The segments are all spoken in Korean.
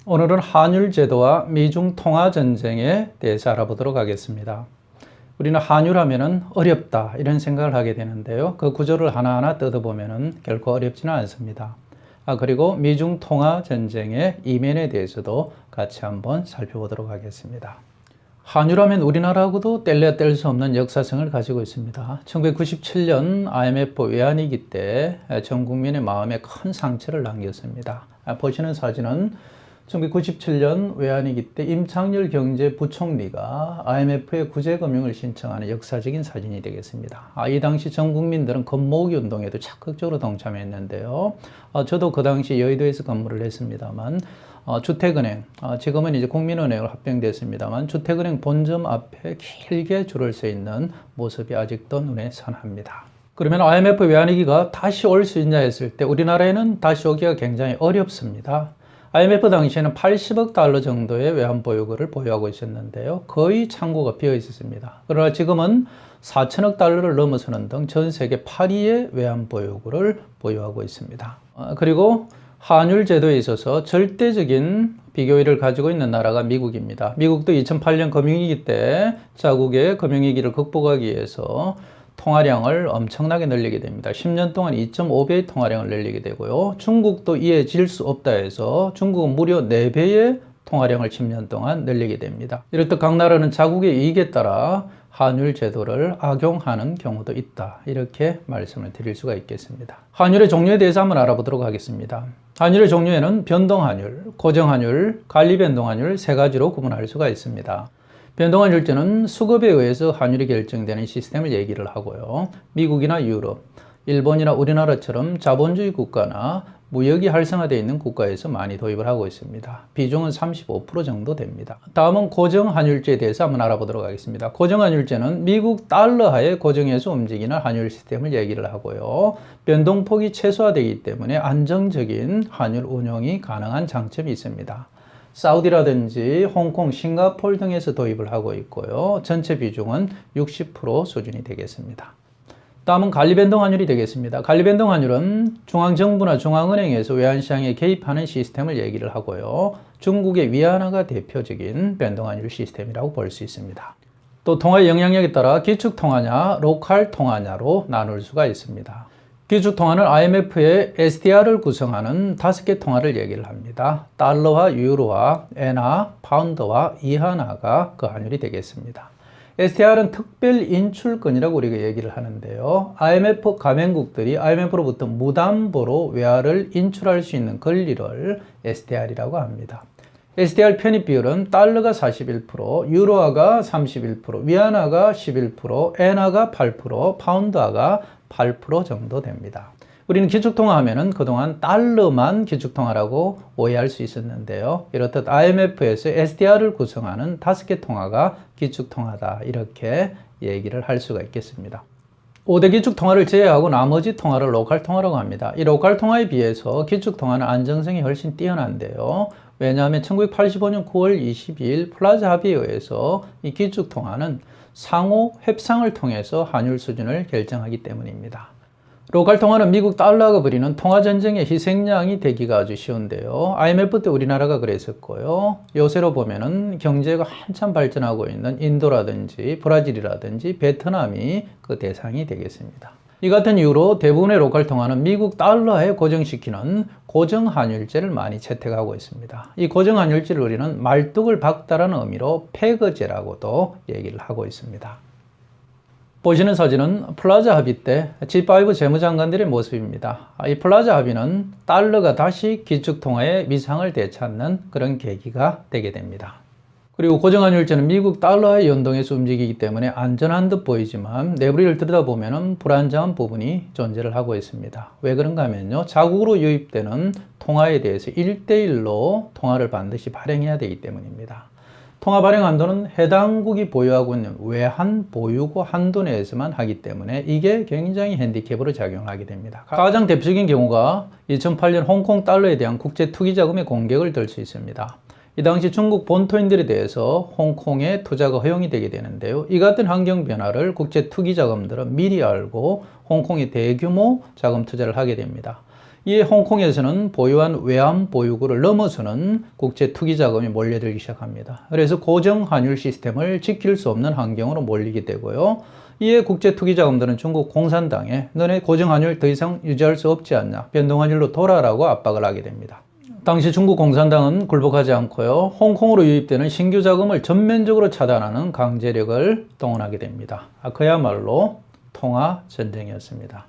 오늘은 한율 제도와 미중 통화 전쟁에 대해서 알아보도록 하겠습니다. 우리는 한율 하면은 어렵다 이런 생각을 하게 되는데요. 그 구조를 하나하나 뜯어보면은 결코 어렵지는 않습니다. 그리고 미중 통화 전쟁의 이면에 대해서도 같이 한번 살펴보도록 하겠습니다. 한율하면 우리나라하고도 뗄래야 뗄 수 없는 역사성을 가지고 있습니다. 1997년 IMF 외환위기 때 전 국민의 마음에 큰 상처를 남겼습니다. 보시는 사진은 1997년 외환위기 때 임창열 경제부총리가 IMF에 구제금융을 신청하는 역사적인 사진이 되겠습니다. 이 당시 전 국민들은 금모으기 운동에도 적극적으로 동참했는데요. 저도 그 당시 여의도에서 근무를 했습니다만 주택은행, 지금은 이제 국민은행으로 합병됐습니다만 주택은행 본점 앞에 길게 줄을 서 있는 모습이 아직도 눈에 선합니다. 그러면 IMF 외환위기가 다시 올 수 있냐 했을 때 우리나라에는 다시 오기가 굉장히 어렵습니다. IMF 당시에는 80억 달러 정도의 외환보유고를 보유하고 있었는데요. 거의 창고가 비어 있었습니다. 그러나 지금은 4천억 달러를 넘어서는 등 전 세계 8위의 외환보유고를 보유하고 있습니다. 그리고 한율 제도에 있어서 절대적인 비교율을 가지고 있는 나라가 미국입니다. 미국도 2008년 금융위기 때 자국의 금융위기를 극복하기 위해서 통화량을 엄청나게 늘리게 됩니다. 10년 동안 2.5배의 통화량을 늘리게 되고요. 중국도 이에 질 수 없다 해서 중국은 무려 4배의 통화량을 10년 동안 늘리게 됩니다. 이렇듯 각 나라는 자국의 이익에 따라 한율 제도를 악용하는 경우도 있다. 이렇게 말씀을 드릴 수가 있겠습니다. 한율의 종류에 대해서 한번 알아보도록 하겠습니다. 한율의 종류에는 변동한율, 고정한율, 관리변동한율 세 가지로 구분할 수가 있습니다. 변동한율제는 수급에 의해서 환율이 결정되는 시스템을 얘기를 하고요. 미국이나 유럽, 일본이나 우리나라처럼 자본주의 국가나 무역이 활성화되어 있는 국가에서 많이 도입을 하고 있습니다. 비중은 35% 정도 됩니다. 다음은 고정환율제에 대해서 한번 알아보도록 하겠습니다. 고정환율제는 미국 달러하에 고정해서 움직이는 환율 시스템을 얘기를 하고요. 변동폭이 최소화되기 때문에 안정적인 환율 운용이 가능한 장점이 있습니다. 사우디라든지 홍콩, 싱가포르 등에서 도입을 하고 있고요. 전체 비중은 60% 수준이 되겠습니다. 다음은 관리변동환율이 되겠습니다. 관리변동환율은 중앙정부나 중앙은행에서 외환시장에 개입하는 시스템을 얘기를 하고요. 중국의 위안화가 대표적인 변동환율 시스템이라고 볼 수 있습니다. 또 통화의 영향력에 따라 기축통화냐, 로컬 통화냐로 나눌 수가 있습니다. 기축통화는 IMF의 SDR을 구성하는 5개 통화를 얘기를 합니다. 달러와 유로와 엔화, 파운드와 이하나가 그 환율이 되겠습니다. SDR은 특별인출권이라고 우리가 얘기를 하는데요. IMF 가맹국들이 IMF로부터 무담보로 외화를 인출할 수 있는 권리를 SDR이라고 합니다. SDR 편입 비율은 달러가 41%, 유로화가 31%, 위안화가 11%, 엔화가 8%, 파운드화가 8% 정도 됩니다. 우리는 기축통화 하면은 그동안 달러만 기축통화라고 오해할 수 있었는데요. 이렇듯 IMF에서 SDR을 구성하는 5개 통화가 기축통화다. 이렇게 얘기를 할 수가 있겠습니다. 5대 기축통화를 제외하고 나머지 통화를 로컬 통화라고 합니다. 이 로컬 통화에 비해서 기축통화는 안정성이 훨씬 뛰어난데요. 왜냐하면 1985년 9월 22일 플라자 합의에 의해서 이 기축통화는 상호 협상을 통해서 환율 수준을 결정하기 때문입니다. 로컬 통화는 미국 달러가 벌이는 통화 전쟁의 희생양이 되기가 아주 쉬운데요. IMF 때 우리나라가 그랬었고요. 요새로 보면은 경제가 한참 발전하고 있는 인도라든지 브라질이라든지 베트남이 그 대상이 되겠습니다. 이 같은 이유로 대부분의 로컬 통화는 미국 달러에 고정시키는 고정환율제를 많이 채택하고 있습니다. 이 고정환율제를 우리는 말뚝을 박다라는 의미로 페그제라고도 얘기를 하고 있습니다. 보시는 사진은 플라자 합의 때 G5 재무장관들의 모습입니다. 이 플라자 합의는 달러가 다시 기축통화의 위상을 되찾는 그런 계기가 되게 됩니다. 그리고 고정환율제는 미국 달러에 연동해서 움직이기 때문에 안전한 듯 보이지만 내부를 들여다보면 불안정한 부분이 존재를 하고 있습니다. 왜 그런가 하면요. 자국으로 유입되는 통화에 대해서 1대1로 통화를 반드시 발행해야 되기 때문입니다. 통화 발행 한도는 해당국이 보유하고 있는 외환 보유고 한도 내에서만 하기 때문에 이게 굉장히 핸디캡으로 작용하게 됩니다. 가장 대표적인 경우가 2008년 홍콩 달러에 대한 국제 투기 자금의 공격을 들 수 있습니다. 이 당시 중국 본토인들에 대해서 홍콩에 투자가 허용이 되게 되는데요. 이 같은 환경 변화를 국제 투기 자금들은 미리 알고 홍콩에 대규모 자금 투자를 하게 됩니다. 이에 홍콩에서는 보유한 외환 보유고를 넘어서는 국제 투기 자금이 몰려들기 시작합니다. 그래서 고정 환율 시스템을 지킬 수 없는 환경으로 몰리게 되고요. 이에 국제 투기 자금들은 중국 공산당에 너네 고정 환율 더 이상 유지할 수 없지 않냐, 변동 환율로 돌아라고 압박을 하게 됩니다. 당시 중국 공산당은 굴복하지 않고요, 홍콩으로 유입되는 신규 자금을 전면적으로 차단하는 강제력을 동원하게 됩니다. 그야말로 통화 전쟁이었습니다.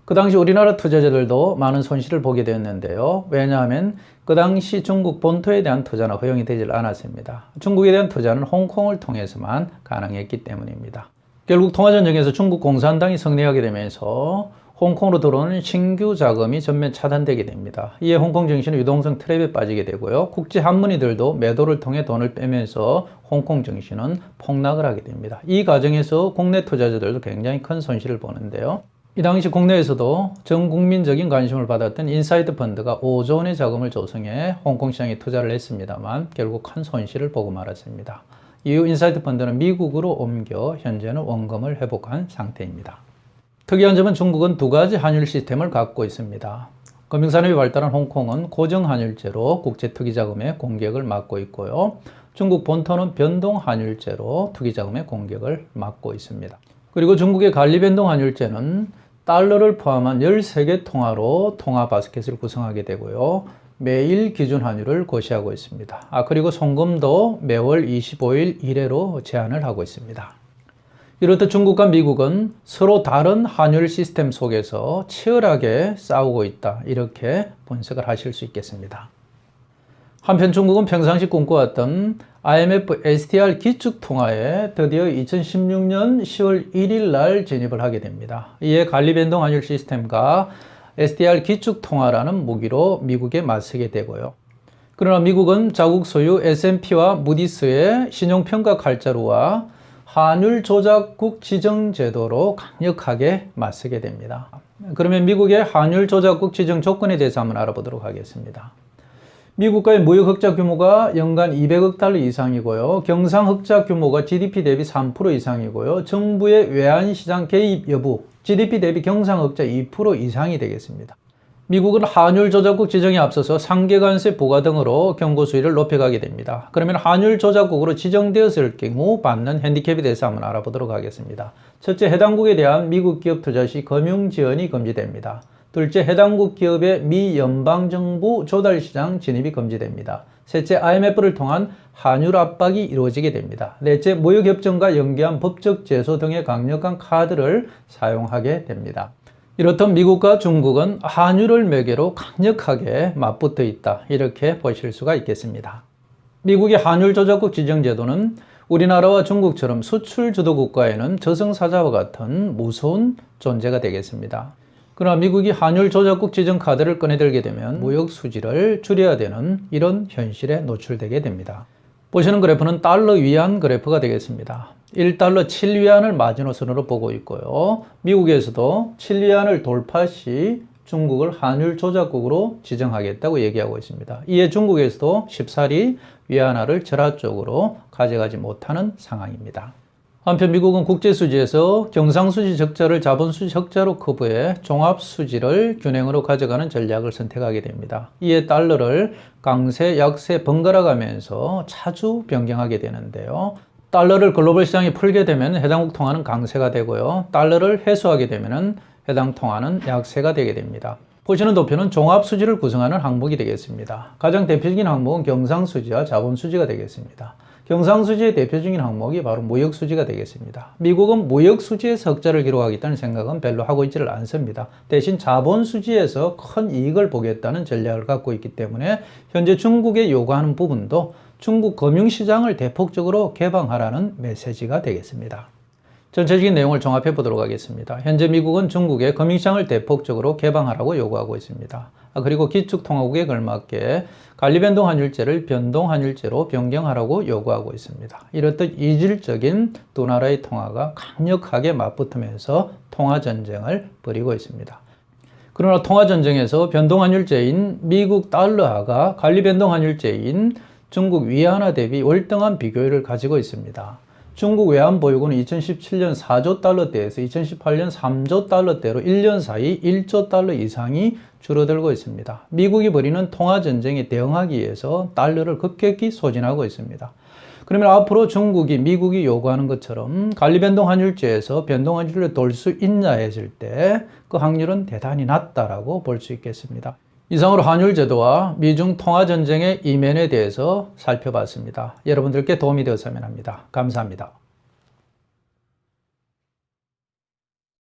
그 당시 우리나라 투자자들도 많은 손실을 보게 되었는데요. 왜냐하면 그 당시 중국 본토에 대한 투자는 허용이 되질 않았습니다. 중국에 대한 투자는 홍콩을 통해서만 가능했기 때문입니다. 결국 통화전쟁에서 중국 공산당이 승리하게 되면서 홍콩으로 들어오는 신규 자금이 전면 차단되게 됩니다. 이에 홍콩 증시는 유동성 트랩에 빠지게 되고요. 국제 한문이들도 매도를 통해 돈을 빼면서 홍콩 증시는 폭락을 하게 됩니다. 이 과정에서 국내 투자자들도 굉장히 큰 손실을 보는데요. 이 당시 국내에서도 전 국민적인 관심을 받았던 인사이드 펀드가 5조 원의 자금을 조성해 홍콩 시장에 투자를 했습니다만 결국 큰 손실을 보고 말았습니다. 이후 인사이드 펀드는 미국으로 옮겨 현재는 원금을 회복한 상태입니다. 특이한 점은 중국은 두 가지 환율 시스템을 갖고 있습니다. 금융산업이 발달한 홍콩은 고정 환율제로 국제 투기 자금의 공격을 막고 있고요. 중국 본토는 변동 환율제로 투기 자금의 공격을 막고 있습니다. 그리고 중국의 관리 변동 환율제는 달러를 포함한 13개 통화로 통화 바스켓을 구성하게 되고요. 매일 기준 환율을 고시하고 있습니다. 그리고 송금도 매월 25일 1회로 제한을 하고 있습니다. 이렇듯 중국과 미국은 서로 다른 환율 시스템 속에서 치열하게 싸우고 있다, 이렇게 분석을 하실 수 있겠습니다. 한편 중국은 평상시 꿈꿔왔던 IMF SDR 기축통화에 드디어 2016년 10월 1일 날 진입을 하게 됩니다. 이에 관리변동 환율 시스템과 SDR 기축통화라는 무기로 미국에 맞서게 되고요. 그러나 미국은 자국 소유 S&P와 무디스의 신용평가 칼자루와 환율 조작국 지정 제도로 강력하게 맞서게 됩니다. 그러면 미국의 환율 조작국 지정 조건에 대해서 한번 알아보도록 하겠습니다. 미국과의 무역 흑자 규모가 연간 200억 달러 이상이고요. 경상 흑자 규모가 GDP 대비 3% 이상이고요. 정부의 외환시장 개입 여부, GDP 대비 경상 흑자 2% 이상이 되겠습니다. 미국은 환율 조작국 지정에 앞서서 상계관세 부과 등으로 경고 수위를 높여가게 됩니다. 그러면 환율 조작국으로 지정되었을 경우 받는 핸디캡에 대해서 한번 알아보도록 하겠습니다. 첫째, 해당국에 대한 미국 기업 투자 시 금융 지원이 금지됩니다. 둘째, 해당국 기업의 미 연방정부 조달시장 진입이 금지됩니다. 셋째, IMF를 통한 환율 압박이 이루어지게 됩니다. 넷째, 무역협정과 연계한 법적 제소 등의 강력한 카드를 사용하게 됩니다. 이렇듯 미국과 중국은 환율을 매개로 강력하게 맞붙어 있다, 이렇게 보실 수가 있겠습니다. 미국의 환율 조작국 지정 제도는 우리나라와 중국처럼 수출 주도 국가에는 저승사자와 같은 무서운 존재가 되겠습니다. 그러나 미국이 환율 조작국 지정 카드를 꺼내들게 되면 무역 수지를 줄여야 되는 이런 현실에 노출되게 됩니다. 보시는 그래프는 달러 위안 그래프가 되겠습니다. 1달러 7위안을 마지노선으로 보고 있고요. 미국에서도 7위안을 돌파 시 중국을 환율 조작국으로 지정하겠다고 얘기하고 있습니다. 이에 중국에서도 쉽사리 위안화를 절하 쪽으로 가져가지 못하는 상황입니다. 한편 미국은 국제수지에서 경상수지 적자를 자본수지 적자로 커버해 종합수지를 균형으로 가져가는 전략을 선택하게 됩니다. 이에 달러를 강세, 약세 번갈아 가면서 자주 변경하게 되는데요. 달러를 글로벌 시장에 풀게 되면 해당국 통화는 강세가 되고요. 달러를 회수하게 되면 해당 통화는 약세가 되게 됩니다. 보시는 도표는 종합수지를 구성하는 항목이 되겠습니다. 가장 대표적인 항목은 경상수지와 자본수지가 되겠습니다. 경상수지의 대표적인 항목이 바로 무역수지가 되겠습니다. 미국은 무역수지에서 흑자를 기록하겠다는 생각은 별로 하고 있지를 않습니다. 대신 자본수지에서 큰 이익을 보겠다는 전략을 갖고 있기 때문에 현재 중국에 요구하는 부분도 중국 금융시장을 대폭적으로 개방하라는 메시지가 되겠습니다. 전체적인 내용을 종합해 보도록 하겠습니다. 현재 미국은 중국의 금융시장을 대폭적으로 개방하라고 요구하고 있습니다. 그리고 기축통화국에 걸맞게 관리변동 환율제를 변동 환율제로 변경하라고 요구하고 있습니다. 이렇듯 이질적인 두 나라의 통화가 강력하게 맞붙으면서 통화전쟁을 벌이고 있습니다. 그러나 통화전쟁에서 변동환율제인 미국 달러화가 관리변동 환율제인 중국 위안화 대비 월등한 비교율을 가지고 있습니다. 중국 외환보유고는 2017년 4조 달러대에서 2018년 3조 달러대로 1년 사이 1조 달러 이상이 줄어들고 있습니다. 미국이 벌이는 통화전쟁에 대응하기 위해서 달러를 급격히 소진하고 있습니다. 그러면 앞으로 중국이 미국이 요구하는 것처럼 관리변동 환율제에서 변동 환율을 돌 수 있냐 했을 때 그 확률은 대단히 낮다라고 볼 수 있겠습니다. 이상으로 환율제도와 미중 통화전쟁의 이면에 대해서 살펴봤습니다. 여러분들께 도움이 되었으면 합니다. 감사합니다.